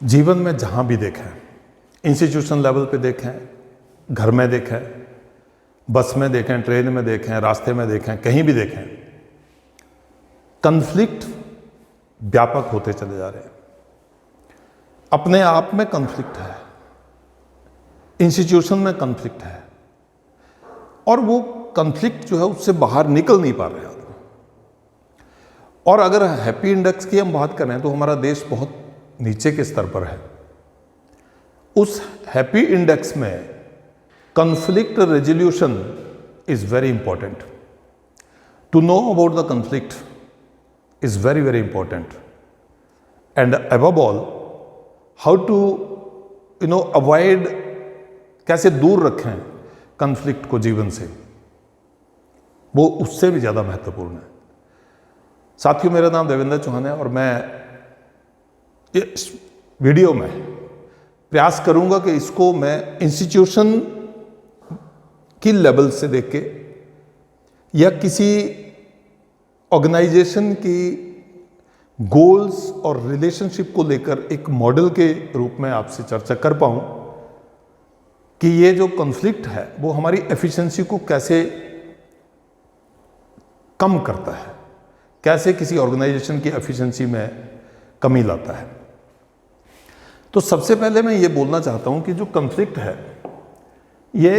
जीवन में जहाँ भी देखें, इंस्टीट्यूशन लेवल पे देखें, घर में देखें, बस में देखें, ट्रेन में देखें, रास्ते में देखें, कहीं भी देखें, कन्फ्लिक्ट व्यापक होते चले जा रहे हैं। अपने आप में कन्फ्लिक्ट है, इंस्टीट्यूशन में कन्फ्लिक्ट है, और वो कन्फ्लिक्ट जो है उससे बाहर निकल नहीं पा रहे आदमी। और अगर हैप्पी इंडेक्स की हम बात करें तो हमारा देश बहुत नीचे के स्तर पर है। उस हैप्पी इंडेक्स में conflict resolution is very important. To know about the conflict is very very important, and above all how to avoid, कैसे दूर रखें कन्फ्लिक्ट को जीवन से, वो उससे भी ज़्यादा महत्वपूर्ण है। साथियों, मेरा नाम देवेंद्र चौहान है और मैं इस वीडियो में प्रयास करूंगा कि इसको मैं इंस्टीट्यूशन की लेवल से देख के या किसी ऑर्गेनाइजेशन की गोल्स और रिलेशनशिप को लेकर एक मॉडल के रूप में आपसे चर्चा कर पाऊं कि ये जो कॉन्फ्लिक्ट है वो हमारी एफिशिएंसी को कैसे कम करता है, कैसे किसी ऑर्गेनाइजेशन की एफिशिएंसी में कमी लाता है। तो सबसे पहले मैं ये बोलना चाहता हूं कि जो कॉन्फ्लिक्ट है ये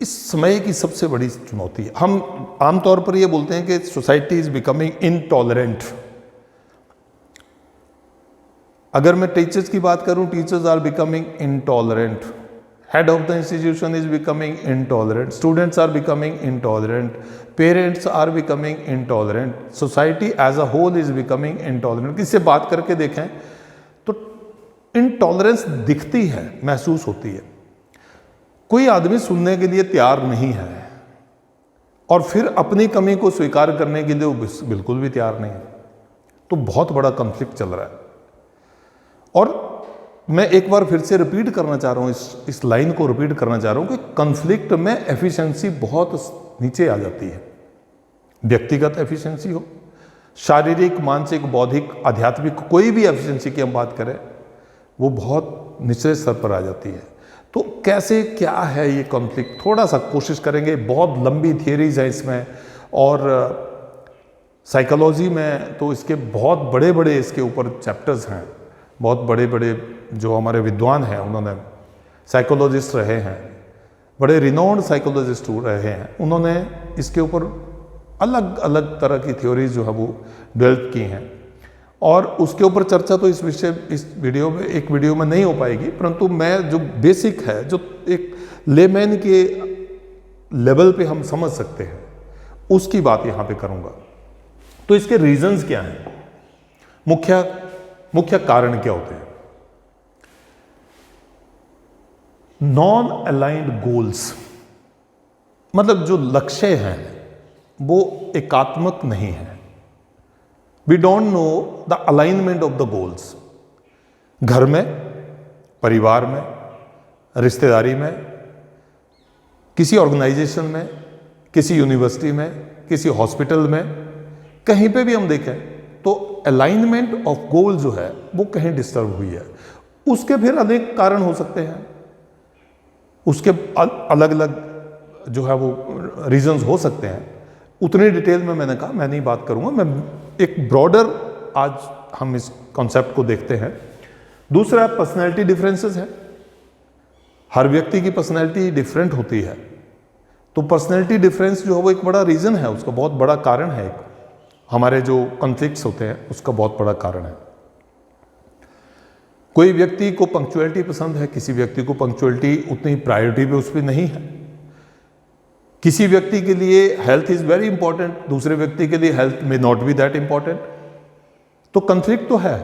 इस समय की सबसे बड़ी चुनौती है। हम आमतौर पर ये बोलते हैं कि सोसाइटी इज बिकमिंग इनटॉलरेंट। अगर मैं टीचर्स की बात करूं, teachers are becoming intolerant, head of the institution is becoming intolerant, students are becoming intolerant, parents are becoming intolerant, society as a whole is becoming intolerant. किससे बात करके देखें तो इनटॉलरेंस दिखती है, महसूस होती है। कोई आदमी सुनने के लिए तैयार नहीं है और फिर अपनी कमी को स्वीकार करने के लिए वो बिल्कुल भी तैयार नहीं है। तो बहुत बड़ा कॉन्फ्लिक्ट चल रहा है। और मैं एक बार फिर से रिपीट करना चाह रहा हूं, इस लाइन को रिपीट करना चाह रहा हूं कि कॉन्फ्लिक्ट में एफिशिएंसी बहुत नीचे आ जाती है। व्यक्तिगत एफिशिएंसी हो, शारीरिक, मानसिक, बौद्धिक, आध्यात्मिक, कोई भी एफिशिएंसी की हम बात करें वो बहुत निचले स्तर पर आ जाती है। तो कैसे, क्या है ये कॉन्फ्लिक्ट, थोड़ा सा कोशिश करेंगे। बहुत लंबी थियरीज है इसमें, और साइकोलॉजी में तो इसके बहुत बड़े बड़े इसके ऊपर चैप्टर्स हैं। बहुत बड़े बड़े जो हमारे विद्वान हैं, उन्होंने साइकोलॉजिस्ट रहे हैं, बड़े रिनोन्ड साइकोलॉजिस्ट रहे हैं, उन्होंने इसके ऊपर अलग अलग तरह की थ्योरीज जो है वो डेवलप की हैं। और उसके ऊपर चर्चा तो इस वीडियो में, एक वीडियो में नहीं हो पाएगी, परंतु मैं जो बेसिक है, जो एक लेमैन के लेवल पे हम समझ सकते हैं, उसकी बात यहाँ पे करूँगा। तो इसके रीजंस क्या हैं, मुख्य कारण क्या होते हैं। नॉन अलाइंड गोल्स, मतलब जो लक्ष्य हैं वो एकात्मक नहीं है। We don't know the alignment of the goals. घर में, परिवार में, रिश्तेदारी में, किसी ऑर्गेनाइजेशन में, किसी यूनिवर्सिटी में, किसी हॉस्पिटल में, कहीं पे भी हम देखें तो अलाइनमेंट ऑफ गोल जो है वो कहीं डिस्टर्ब हुई है। उसके फिर अनेक कारण हो सकते हैं, उसके अलग अलग जो है वो रीजंस हो सकते हैं। उतनी डिटेल में मैंने कहा मैं नहीं बात करूंगा, मैं एक ब्रॉडर आज हम इस कॉन्सेप्ट को देखते हैं। दूसरा पर्सनैलिटी डिफरेंसेस है। हर व्यक्ति की पर्सनैलिटी डिफरेंट होती है, तो पर्सनैलिटी डिफरेंस जो है वो एक बड़ा रीजन है, उसका बहुत बड़ा कारण है। एक हमारे जो कॉन्फ्लिक्ट्स होते हैं उसका बहुत बड़ा कारण है। कोई व्यक्ति को पंक्चुअलिटी पसंद है, किसी व्यक्ति को पंक्चुअलिटी उतनी प्रायोरिटी पे उस पर नहीं है। किसी व्यक्ति के लिए हेल्थ इज वेरी इंपॉर्टेंट, दूसरे व्यक्ति के लिए हेल्थ में नॉट बी दैट इंपॉर्टेंट। तो कॉन्फ्लिक्ट तो है।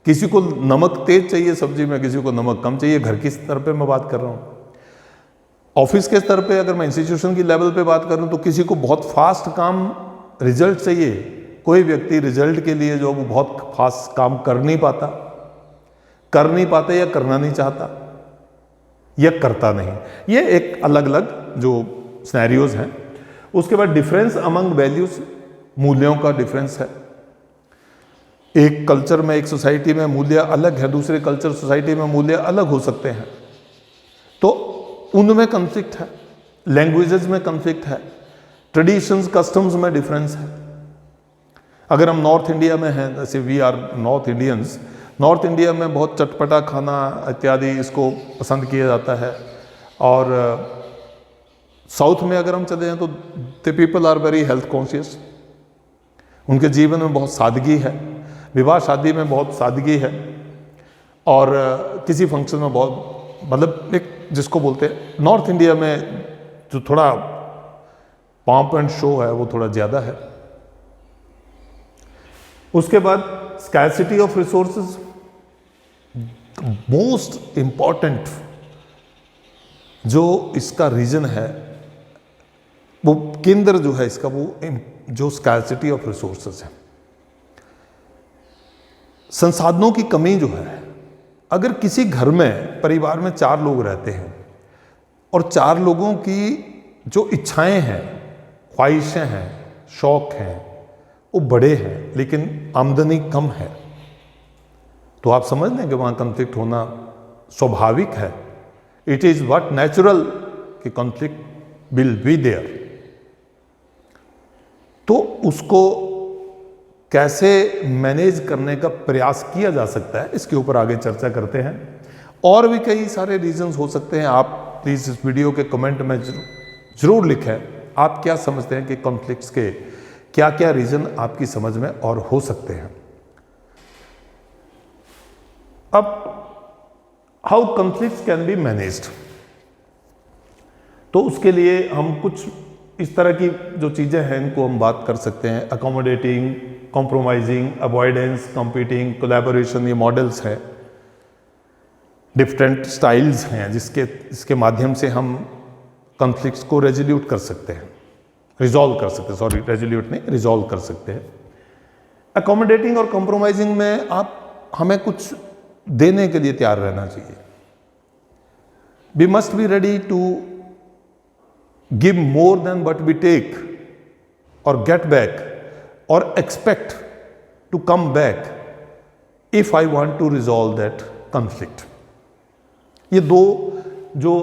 किसी को नमक तेज चाहिए सब्जी में, किसी को नमक कम चाहिए। घर के स्तर पे मैं बात कर रहा हूं। ऑफिस के स्तर पे, अगर मैं इंस्टीट्यूशन की लेवल पे बात करूं तो किसी को बहुत फास्ट काम, रिजल्ट चाहिए। कोई व्यक्ति रिजल्ट के लिए जो वो बहुत फास्ट काम कर नहीं पाता या करना नहीं चाहता या करता नहीं। ये एक अलग अलग जो सिनेरियोज हैं। उसके बाद डिफरेंस अमंग वैल्यूज, मूल्यों का डिफरेंस है। एक कल्चर में, एक सोसाइटी में मूल्य अलग है, दूसरे कल्चर सोसाइटी में मूल्य अलग हो सकते हैं, तो उनमें कॉन्फ्लिक्ट है, लैंग्वेजेस में कॉन्फ्लिक्ट है, ट्रेडिशंस कस्टम्स में डिफरेंस है। अगर हम नॉर्थ इंडिया में हैं, जैसे we are North Indians, North India में बहुत चटपटा खाना इत्यादि इसको पसंद किया जाता है, और साउथ में अगर हम चले जाएं तो the people are very health conscious, उनके जीवन में बहुत सादगी है, विवाह शादी में बहुत सादगी है, और किसी फंक्शन में बहुत, मतलब एक जिसको बोलते हैं नॉर्थ इंडिया में जो थोड़ा पॉम्प एंड शो है वो थोड़ा ज़्यादा है। उसके बाद scarcity of resources, most important जो इसका रीजन है, वो केंद्र जो है इसका, वो जो स्कैरसिटी ऑफ रिसोर्सेज है, संसाधनों की कमी जो है। अगर किसी घर में, परिवार में 4 लोग रहते हैं और 4 लोगों की जो इच्छाएं हैं, ख्वाहिशें हैं, शौक हैं, वो बड़े हैं लेकिन आमदनी कम है, तो आप समझ लें कि वहाँ कॉन्फ्लिक्ट होना स्वाभाविक है। इट इज़ व्हाट नेचुरल कि कॉन्फ्लिक्ट विल बी देयर। तो उसको कैसे मैनेज करने का प्रयास किया जा सकता है, इसके ऊपर आगे चर्चा करते हैं। और भी कई सारे रीजंस हो सकते हैं। आप प्लीज़ इस वीडियो के कमेंट में जरूर लिखें आप क्या समझते हैं कि कॉन्फ्लिक्ट्स के क्या क्या रीजन आपकी समझ में और हो सकते हैं। अब how conflicts can be managed, तो उसके लिए हम कुछ इस तरह की जो चीज़ें हैं इनको हम बात कर सकते हैं। Accommodating, compromising, avoidance, competing, collaboration, ये मॉडल्स हैं, डिफरेंट स्टाइल्स हैं जिसके माध्यम से हम कॉन्फ्लिक्ट्स को रेजोल्यूट कर सकते हैं, रिजॉल्व कर सकते हैं, सॉरी रेजोल्यूट नहीं, रिजॉल्व कर सकते हैं। अकोमोडेटिंग और कॉम्प्रोमाइजिंग में हमें कुछ देने के लिए तैयार रहना चाहिए। We must be ready to give more than what we take, और गेट बैक, और expect to come back if I want to resolve that conflict. ये 2 जो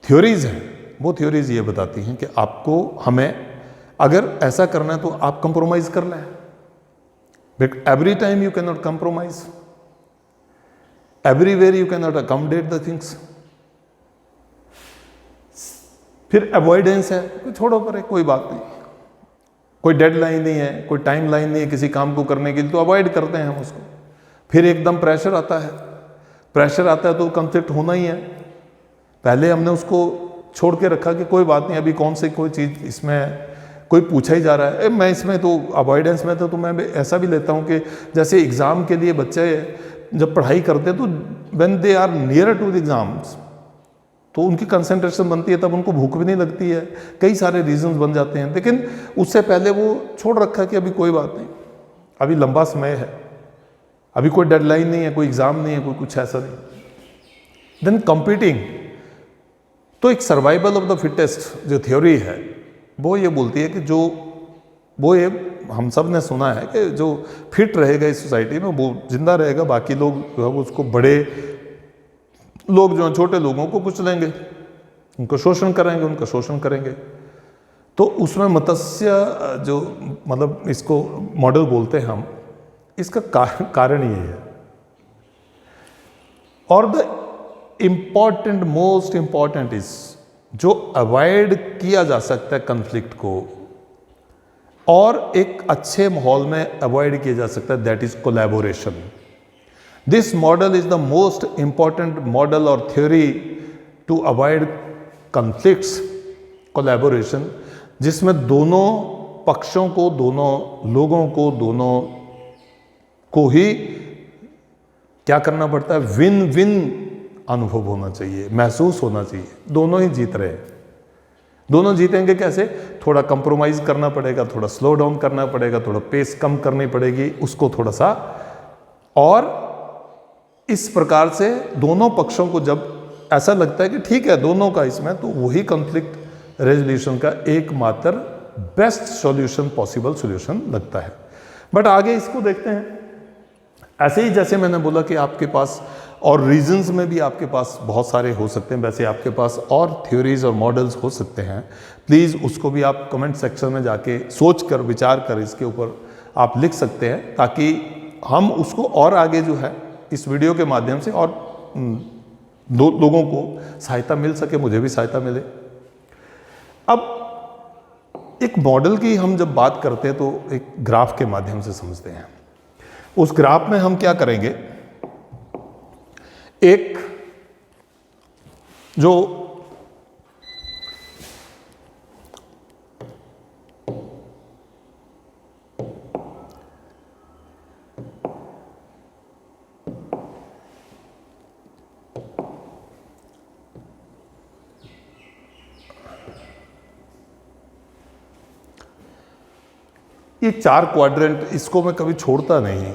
थ्योरीज हैं, वो थ्योरीज ये बताती हैं कि आपको, हमें अगर ऐसा करना है तो आप कंप्रोमाइज कर लें, but every time you can not compromise, everywhere you can not accommodate the things. फिर अवॉइडेंस है, कोई छोड़ो पर है, कोई बात नहीं, कोई डेडलाइन नहीं है, कोई टाइम लाइन नहीं है किसी काम को करने के लिए, तो अवॉइड करते हैं हम उसको। फिर एकदम प्रेशर आता है, प्रेशर आता है तो कॉन्फ्लिक्ट होना ही है। पहले हमने उसको छोड़ के रखा कि कोई बात नहीं, अभी कौन सी कोई चीज़ इसमें कोई पूछा ही जा रहा है, मैं इसमें तो अवॉइडेंस में तो मैं ऐसा भी लेता हूँ कि जैसे एग्ज़ाम के लिए बच्चे जब पढ़ाई करते हैं तो when they are near to the exams तो उनकी कंसंट्रेशन बनती है, तब उनको भूख भी नहीं लगती है, कई सारे रीजंस बन जाते हैं, लेकिन उससे पहले वो छोड़ रखा है कि अभी कोई बात नहीं, अभी लंबा समय है, अभी कोई डेडलाइन नहीं है, कोई एग्ज़ाम नहीं है, कोई कुछ ऐसा नहीं। देन कॉम्पीटिंग, तो एक सर्वाइवल ऑफ द फिटेस्ट जो थ्योरी है वो ये बोलती है कि वो ये हम सब ने सुना है कि जो फिट रहेगा इस सोसाइटी में वो जिंदा रहेगा, बाकी लोग जो है उसको, बड़े लोग जो हैं छोटे लोगों को कुचलेंगे, उनको शोषण करेंगे, उनका शोषण करेंगे। तो उसमें मत्स्य जो, मतलब इसको मॉडल बोलते हैं हम, इसका कारण ये है। और the important, most important is, जो अवॉइड किया जा सकता है कॉन्फ्लिक्ट को और एक अच्छे माहौल में अवॉइड किया जा सकता है, that is collaboration. This model is the most important model और theory to avoid conflicts, collaboration, जिसमें दोनों पक्षों को, दोनों लोगों को, दोनों को ही क्या करना पड़ता है, विन विन अनुभव होना चाहिए, महसूस होना चाहिए, दोनों ही जीत रहे हैं। दोनों जीतेंगे कैसे? थोड़ा कंप्रोमाइज करना पड़ेगा, थोड़ा स्लो डाउन करना पड़ेगा, थोड़ा पेस कम करनी पड़ेगी उसको थोड़ा सा, और इस प्रकार से दोनों पक्षों को जब ऐसा लगता है कि ठीक है दोनों का इसमें, तो वही कॉन्फ्लिक्ट रेजोल्यूशन का एकमात्र बेस्ट सॉल्यूशन, पॉसिबल सॉल्यूशन लगता है। बट आगे इसको देखते हैं। ऐसे ही जैसे मैंने बोला कि आपके पास और रीजंस में भी आपके पास बहुत सारे हो सकते हैं, वैसे आपके पास और थ्योरीज और मॉडल्स हो सकते हैं। प्लीज़ उसको भी आप कमेंट सेक्शन में जाके सोच कर विचार कर इसके ऊपर आप लिख सकते हैं, ताकि हम उसको और आगे जो है इस वीडियो के माध्यम से और लोगों को सहायता मिल सके, मुझे भी सहायता मिले। अब एक मॉडल की हम जब बात करते हैं तो एक ग्राफ के माध्यम से समझते हैं। उस ग्राफ में हम क्या करेंगे, एक जो ये 4 क्वाड्रेंट, इसको मैं कभी छोड़ता नहीं।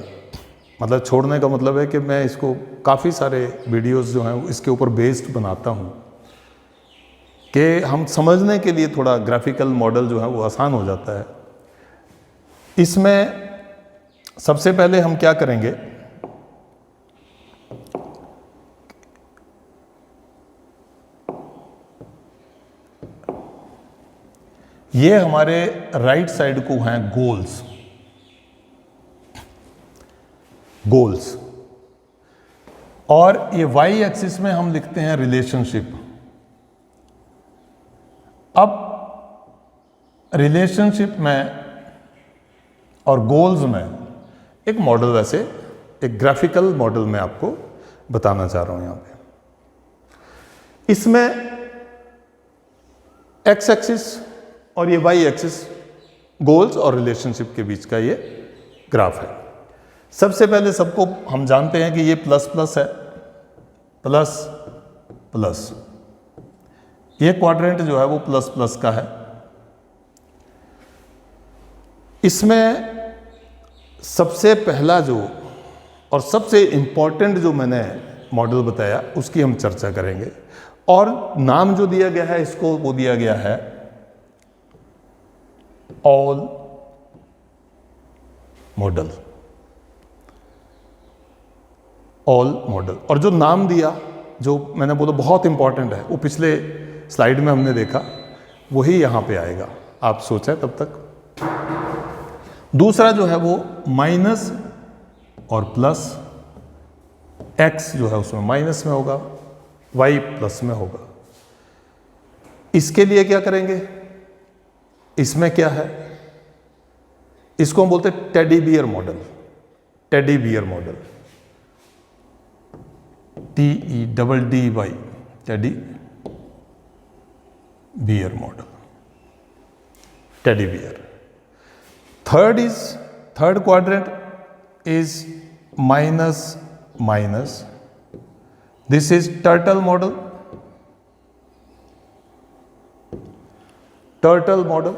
मतलब छोड़ने का मतलब है कि मैं इसको काफ़ी सारे वीडियोस जो हैं इसके ऊपर बेस्ड बनाता हूँ कि हम समझने के लिए थोड़ा ग्राफिकल मॉडल जो है वो आसान हो जाता है। इसमें सबसे पहले हम क्या करेंगे, ये हमारे राइट साइड को हैं गोल्स, और ये वाई एक्सिस में हम लिखते हैं रिलेशनशिप। अब रिलेशनशिप में और गोल्स में एक मॉडल, वैसे एक ग्राफिकल मॉडल मैं आपको बताना चाह रहा हूं यहां पे। इसमें एक्स एक्सिस और ये वाई एक्सिस गोल्स और रिलेशनशिप के बीच का ये ग्राफ है। सबसे पहले सबको हम जानते हैं कि ये प्लस प्लस है, प्लस प्लस, ये क्वाड्रेंट जो है वो प्लस प्लस का है। इसमें सबसे पहला जो और सबसे इंपॉर्टेंट जो मैंने मॉडल बताया उसकी हम चर्चा करेंगे, और नाम जो दिया गया है इसको वो दिया गया है ऑल मॉडल। ऑल मॉडल, और जो नाम दिया जो मैंने बोला बहुत इंपॉर्टेंट है, वो पिछले स्लाइड में हमने देखा, वही यहां पे आएगा, आप सोचें तब तक। दूसरा जो है वो माइनस और प्लस, एक्स जो है उसमें माइनस में होगा, वाई प्लस में होगा। इसके लिए क्या करेंगे, इसमें क्या है, इसको हम बोलते हैं teddy bear model. Teddy bear model, TEDDY, teddy bear model, teddy bear. Third quadrant is minus minus, this is turtle model, turtle model,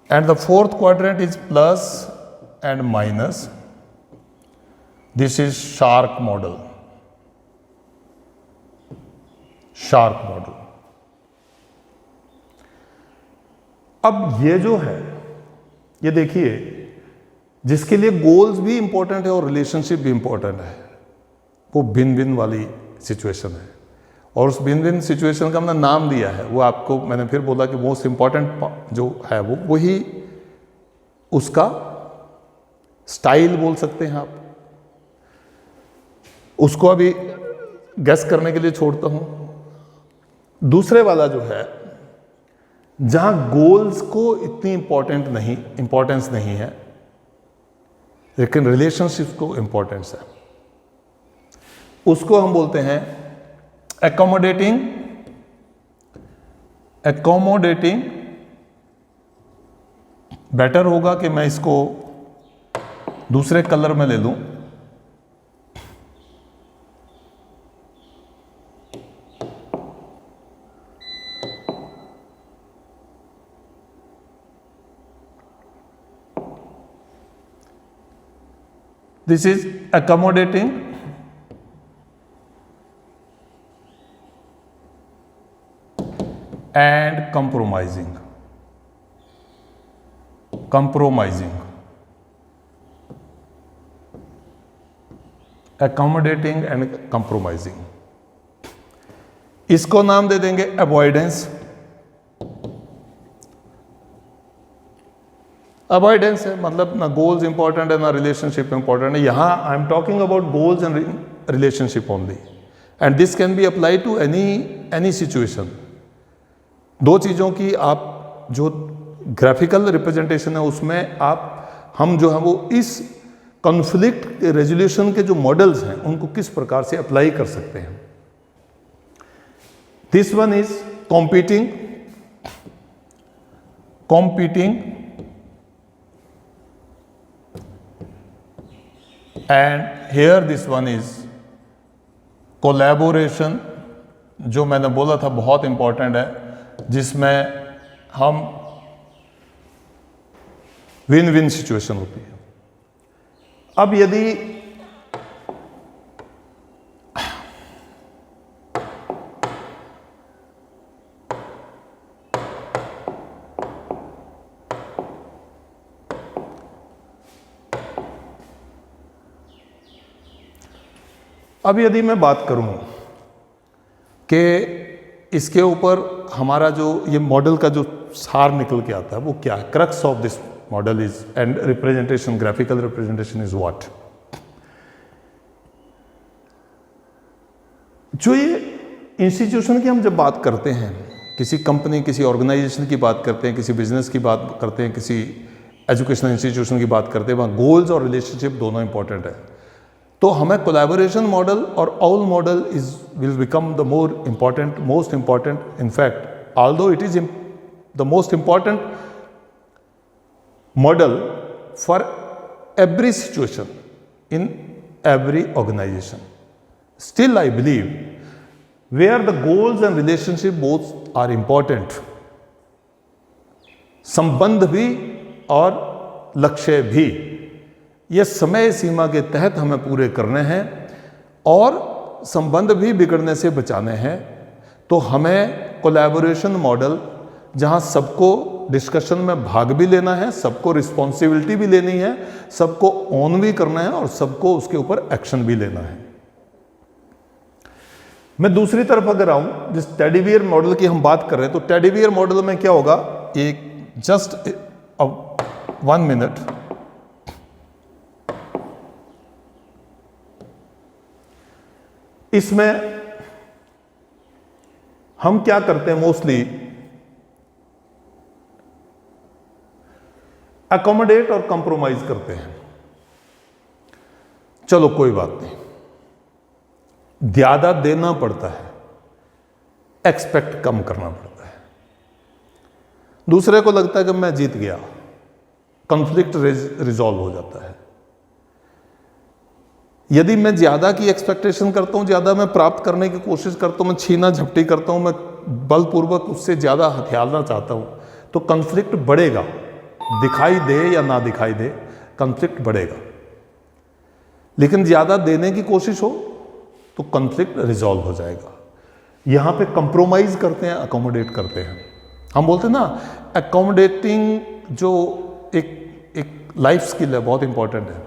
and the fourth quadrant is plus and minus, this is shark model, shark model। अब ये जो है, ये देखिए, जिसके लिए goals भी important है और रिलेशनशिप भी इंपॉर्टेंट है, वो भिन्न भिन्न वाली सिचुएशन है, और उस भिन्न भिन्न सिचुएशन का हमने नाम दिया है। वो आपको मैंने फिर बोला कि मोस्ट इंपॉर्टेंट जो है वो वही उसका स्टाइल बोल सकते हैं आप। उसको अभी गेस करने के लिए छोड़ता हूं। दूसरे वाला जो है, जहां गोल्स को इतनी इंपॉर्टेंस नहीं है, लेकिन रिलेशनशिप को इंपॉर्टेंस है, उसको हम बोलते हैं accommodating बेटर होगा कि मैं इसको दूसरे कलर में ले लूं। This is accommodating and compromising। accommodating and compromising. इसको नाम दे देंगे अवॉइडेंस. अवॉइडेंस है मतलब ना गोल्स इंपॉर्टेंट है ना रिलेशनशिप इंपॉर्टेंट है. यहां I am talking about goals and relationship only, and this can be apply to any situation. दो चीज़ों की आप जो ग्राफिकल रिप्रेजेंटेशन है उसमें हम जो है वो इस कॉन्फ्लिक्ट रेजोल्यूशन के जो मॉडल्स हैं उनको किस प्रकार से अप्लाई कर सकते हैं. This one is competing and here this one is collaboration, जो मैंने बोला था बहुत इंपॉर्टेंट है, जिसमें हम विन विन सिचुएशन होती है. अब यदि मैं बात करूं कि इसके ऊपर हमारा जो ये मॉडल का जो सार निकल के आता है वो क्या है, crux of this model is and representation, graphical representation is what. जो ये इंस्टीट्यूशन की हम जब बात करते हैं, किसी कंपनी किसी ऑर्गेनाइजेशन की बात करते हैं, किसी बिजनेस की बात करते हैं, किसी एजुकेशनल इंस्टीट्यूशन की बात करते हैं, वहाँ गोल्स और रिलेशनशिप दोनों इंपॉर्टेंट है. तो हमें कोलैबोरेशन मॉडल और all model will become the most important. In fact although it is the most important model for every situation in every organization, still I believe where the goals and relationship both are important, संबंध भी और लक्ष्य भी ये समय सीमा के तहत हमें पूरे करने हैं और संबंध भी बिगड़ने से बचाने हैं. तो हमें कोलैबोरेशन मॉडल, जहां सबको डिस्कशन में भाग भी लेना है, सबको रिस्पॉन्सिबिलिटी भी लेनी है, सबको ऑन भी करना है और सबको उसके ऊपर एक्शन भी लेना है. मैं दूसरी तरफ अगर आऊं, जिस टेडी बियर मॉडल की हम बात कर रहे हैं, तो टेडी बियर मॉडल में क्या होगा, एक जस्ट 1 मिनट, इसमें हम क्या करते हैं, मोस्टली अकोमोडेट और कंप्रोमाइज करते हैं. चलो कोई बात नहीं, ज्यादा देना पड़ता है, एक्सपेक्ट कम करना पड़ता है. दूसरे को लगता है कि मैं जीत गया, कॉन्फ्लिक्ट रिजॉल्व हो जाता है. यदि मैं ज्यादा की एक्सपेक्टेशन करता हूं, ज्यादा मैं प्राप्त करने की कोशिश करता हूं, मैं छीना झपटी करता हूं, मैं बलपूर्वक उससे ज्यादा हथियारना चाहता हूं, तो कॉन्फ्लिक्ट बढ़ेगा. दिखाई दे या ना दिखाई दे, कॉन्फ्लिक्ट बढ़ेगा. लेकिन ज्यादा देने की कोशिश हो तो कॉन्फ्लिक्ट रिजॉल्व हो जाएगा. यहां पे कंप्रोमाइज करते हैं, अकोमोडेट करते हैं. हम बोलते हैं ना, अकोमोडेटिंग जो एक लाइफ स्किल है, बहुत इंपॉर्टेंट है.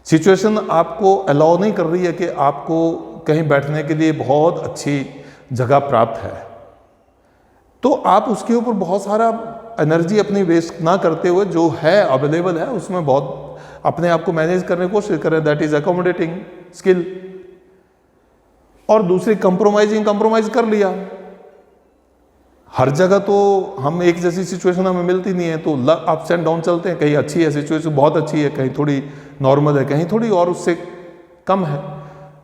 सिचुएशन आपको अलाउ नहीं कर रही है कि आपको कहीं बैठने के लिए बहुत अच्छी जगह प्राप्त है, तो आप उसके ऊपर बहुत सारा एनर्जी अपनी वेस्ट ना करते हुए जो है अवेलेबल है उसमें बहुत अपने आप को मैनेज करने की कोशिश करें. That is accommodating skill. और दूसरी कंप्रोमाइज कर लिया. हर जगह तो हम एक जैसी सिचुएशन हमें मिलती नहीं है, तो अप्स एंड डाउन चलते हैं. कहीं अच्छी है सिचुएशन, बहुत अच्छी है, कहीं थोड़ी नॉर्मल है, कहीं थोड़ी और उससे कम है,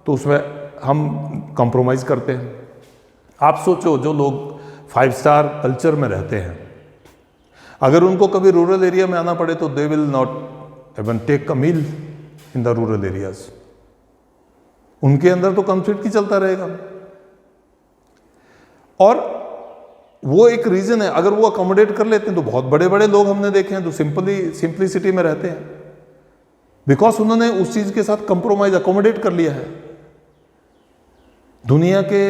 तो उसमें हम कंप्रोमाइज करते हैं. आप सोचो, जो लोग 5 स्टार कल्चर में रहते हैं, अगर उनको कभी रूरल एरिया में आना पड़े तो they will not even take a meal in the rural areas. उनके अंदर तो कॉन्फ्लिक्ट ही चलता रहेगा. और वो एक रीजन है. अगर वो अकोमोडेट कर लेते हैं तो बहुत बड़े बड़े लोग हमने देखे हैं जो सिंपलिसिटी में रहते हैं, बिकॉज उन्होंने उस चीज के साथ कंप्रोमाइज, अकोमोडेट कर लिया है. दुनिया के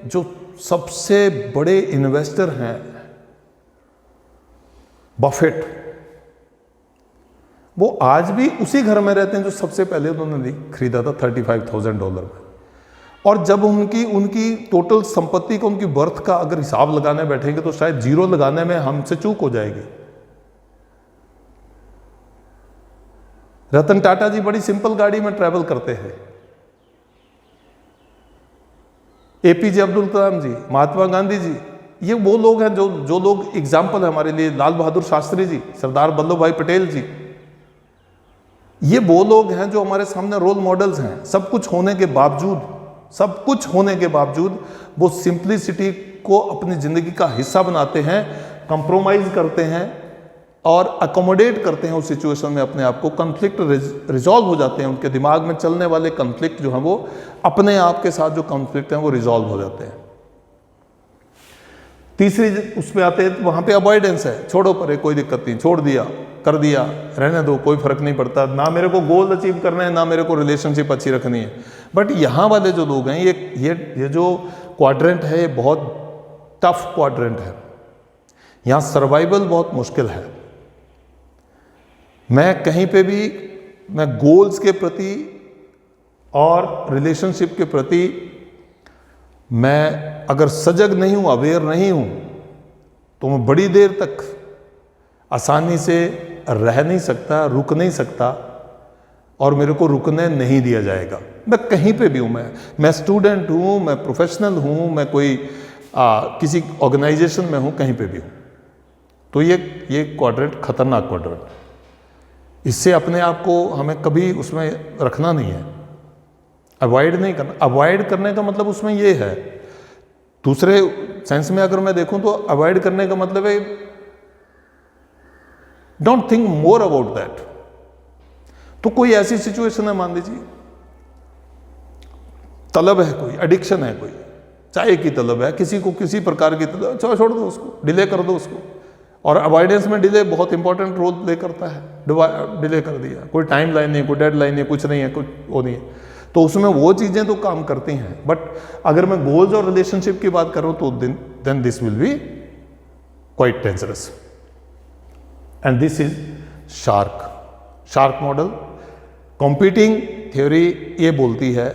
जो सबसे बड़े इन्वेस्टर हैं, बफेट, वो आज भी उसी घर में रहते हैं जो सबसे पहले उन्होंने खरीदा था $35,000 में। और जब उनकी टोटल संपत्ति का, उनकी बर्थ का अगर हिसाब लगाने बैठेंगे तो शायद जीरो लगाने में हमसे चूक हो जाएगी। रतन टाटा जी बड़ी सिंपल गाड़ी में ट्रैवल करते हैं। एपीजे अब्दुल कलाम जी, महात्मा गांधी जी, ये वो लोग हैं जो लोग एग्जाम्पल है हमारे लिए। लाल बहादुर शास्त्री जी, सरदार वल्लभ भाई पटेल जी, ये वो लोग हैं जो हमारे सामने रोल मॉडल्स हैं। सब कुछ होने के बावजूद वो सिंप्लिसिटी को अपनी जिंदगी का हिस्सा बनाते हैं, कंप्रोमाइज करते हैं और अकोमोडेट करते हैं उस सिचुएशन में अपने आप को। कॉन्फ्लिक्ट रिजॉल्व हो जाते हैं, उनके दिमाग में चलने वाले कॉन्फ्लिक्ट जो हैं वो अपने आप के साथ जो कॉन्फ्लिक्ट हैं वो रिजॉल्व हो जाते हैं। तीसरी उसमें आते हैं, वहां पे अवॉइडेंस है, छोड़ो परे, कोई दिक्कत नहीं, छोड़ दिया, कर दिया, रहने दो, कोई फर्क नहीं पड़ता, ना मेरे को गोल अचीव करना है, ना मेरे को रिलेशनशिप अच्छी रखनी है। बट यहाँ वाले जो लोग हैं, ये जो क्वाड्रेंट है, ये बहुत टफ क्वाड्रेंट है। यहाँ सर्वाइवल बहुत मुश्किल है। मैं कहीं पे भी, मैं गोल्स के प्रति और रिलेशनशिप के प्रति मैं अगर सजग नहीं हूं, अवेयर नहीं हूं, तो मैं बड़ी देर तक आसानी से रह नहीं सकता, रुक नहीं सकता, और मेरे को रुकने नहीं दिया जाएगा। मैं कहीं पे भी हूं, मैं स्टूडेंट हूं, मैं प्रोफेशनल हूं, मैं कोई किसी ऑर्गेनाइजेशन में हूं, कहीं पे भी हूं, तो ये क्वाड्रेंट खतरनाक क्वाड्रेंट। इससे अपने आप को हमें कभी उसमें रखना नहीं है, अवॉइड नहीं करना। अवॉइड करने का मतलब उसमें ये है, दूसरे सेंस में अगर मैं देखूं तो अवॉइड करने का मतलब है don't think more about that. तो कोई ऐसी सिचुएशन है, मान लीजिए तलब है, कोई एडिक्शन है, कोई चाय की तलब है, किसी को किसी प्रकार की तलब, चलो छोड़ दो उसको, डिले कर दो उसको। और अवॉइडेंस में डिले बहुत इंपॉर्टेंट रोल प्ले करता है। डिले कर दिया, कोई टाइम लाइन नहीं, कोई डेड लाइन नहीं, कुछ नहीं है, कुछ वो नहीं है, तो उसमें वो चीजें तो काम करती हैं। बट अगर मैं गोल्स और रिलेशनशिप की बात करूं तो then this will be quite dangerous. And this is shark model. Competing theory ये बोलती है,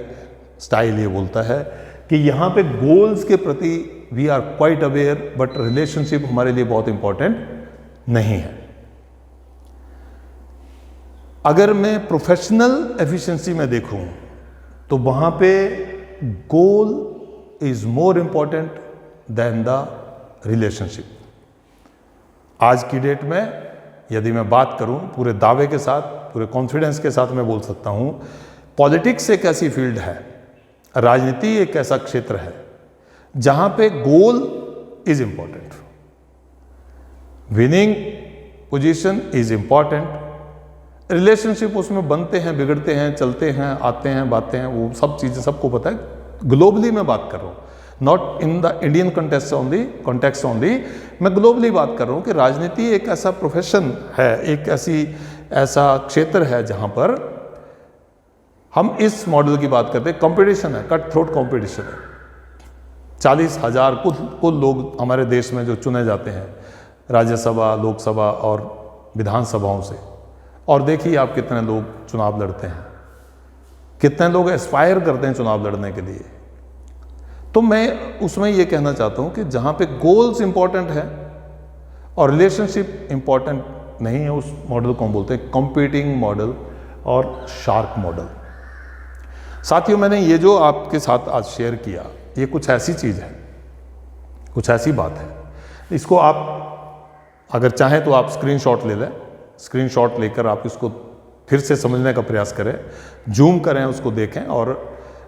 स्टाइल ये बोलता है कि यहां पे गोल्स के प्रति we are quite aware, but relationship हमारे लिए बहुत इंपॉर्टेंट नहीं है। अगर मैं प्रोफेशनल एफिशिएंसी में देखूं तो वहां पे goal is more important than the relationship. आज की डेट में यदि मैं बात करूं, पूरे दावे के साथ, पूरे कॉन्फिडेंस के साथ मैं बोल सकता हूं, पॉलिटिक्स एक ऐसी फील्ड है, राजनीति एक ऐसा क्षेत्र है जहां पे goal is important, winning position is important, relationship उसमें बनते हैं, बिगड़ते हैं, चलते हैं, आते हैं, बातें हैं, वो सब चीज़ें सबको पता है। ग्लोबली मैं बात कर रहा हूँ, not in the Indian context only, मैं ग्लोबली बात कर रहा हूँ कि राजनीति एक ऐसा प्रोफेशन है, एक ऐसा क्षेत्र है जहाँ पर हम इस मॉडल की बात करते हैं। कंपटीशन है, कट थ्रोट कंपटीशन है। 40,000 कुल लोग हमारे देश में जो चुने जाते हैं राज्यसभा, लोकसभा और विधानसभाओं से, और देखिए आप कितने लोग चुनाव लड़ते हैं, कितने लोग एस्पायर करते हैं चुनाव लड़ने के लिए। तो मैं उसमें ये कहना चाहता हूं कि जहां पे गोल्स इंपॉर्टेंट है और रिलेशनशिप इंपॉर्टेंट नहीं है, उस मॉडल को हम बोलते हैं कॉम्पीटिंग मॉडल और शार्क मॉडल। साथियों, मैंने ये जो आपके साथ आज शेयर किया, ये कुछ ऐसी चीज है, कुछ ऐसी बात है, इसको आप अगर चाहें तो आप स्क्रीनशॉट ले लें। स्क्रीनशॉट लेकर आप इसको फिर से समझने का प्रयास करें, जूम करें, उसको देखें और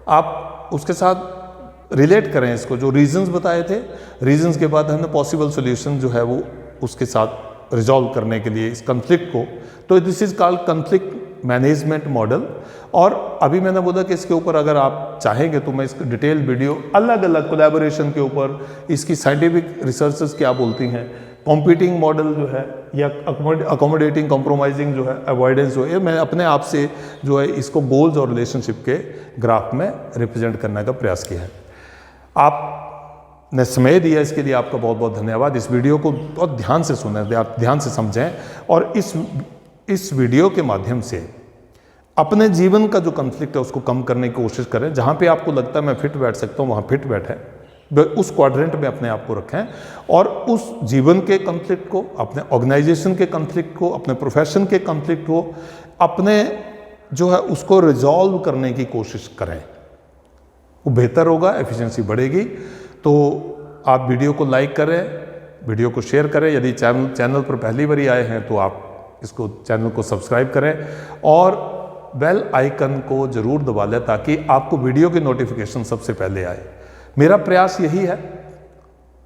आप उसके साथ रिलेट करें इसको। जो रीजंस बताए थे, रीजंस के बाद हमने पॉसिबल सॉल्यूशन जो है वो उसके साथ रिजॉल्व करने के लिए इस कॉन्फ्लिक्ट को, तो this is called conflict management model. और अभी मैंने बोला कि इसके ऊपर अगर आप चाहेंगे तो मैं इसकी डिटेल वीडियो अलग अलग कोलैबोरेशन के ऊपर, इसकी साइंटिफिक रिसर्चेस क्या बोलती हैं, कॉम्पीटिंग मॉडल जो है या अकोमोडेटिंग, कॉम्प्रोमाइजिंग जो है, अवॉइडेंस जो है, मैं अपने आप से जो है इसको गोल्स और रिलेशनशिप के ग्राफ में रिप्रेजेंट करने का प्रयास किया है। आपने समय दिया, इसके लिए आपका बहुत बहुत धन्यवाद। इस वीडियो को बहुत ध्यान से सुनें, ध्यान से समझें और इस इस वीडियो के माध्यम से अपने जीवन का जो कॉन्फ्लिक्ट है उसको कम करने की कोशिश करें। जहाँ पे आपको लगता है मैं फिट बैठ सकता हूँ वहाँ फिट बैठें, उस क्वाड्रेंट में अपने आप को रखें और उस जीवन के कॉन्फ्लिक्ट को, अपने ऑर्गेनाइजेशन के कॉन्फ्लिक्ट को, अपने प्रोफेशन के कॉन्फ्लिक्ट को, अपने जो है उसको रिजॉल्व करने की कोशिश करें। वो बेहतर होगा, एफिशिएंसी बढ़ेगी। तो आप वीडियो को लाइक करें, वीडियो को शेयर करें। यदि चैनल पर पहली बार आए हैं तो आप इसको चैनल को सब्सक्राइब करें और बेल आइकन को जरूर दबा लें ताकि आपको वीडियो की नोटिफिकेशन सबसे पहले आए। मेरा प्रयास यही है।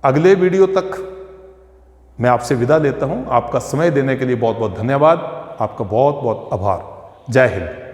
अगले वीडियो तक मैं आपसे विदा लेता हूं। आपका समय देने के लिए बहुत बहुत धन्यवाद। आपका बहुत बहुत आभार। जय हिंद।